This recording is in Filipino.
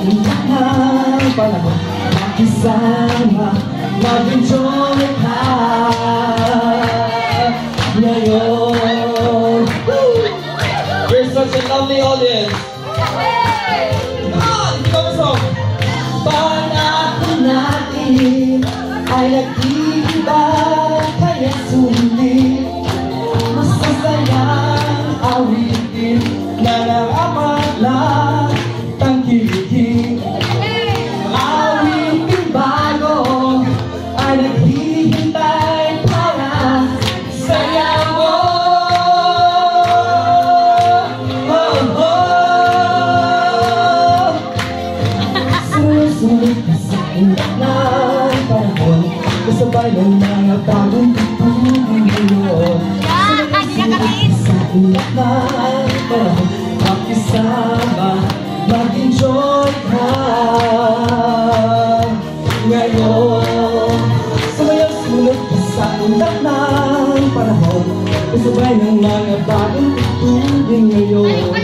iyak ng panahon, makisama, mag-enjoy ka ngayon. We're such a lovely audience. Come on, give us a song. Pangako natin ay nag-iiba, kaya sulit masasayang awitin na narapat lang tangkilikin. Awitin bago ay naghihintay para saya mo. Susunod ka sa iyak ng panahon, kasabay ng mga bagong tugtugin ngayon. Sa iyak ng panahon, makisama, mag-enjoy ka ngayon. Sabayang sunod ka sa iyak ng panahon, kasabay ng mga bagong tugtugin ngayon.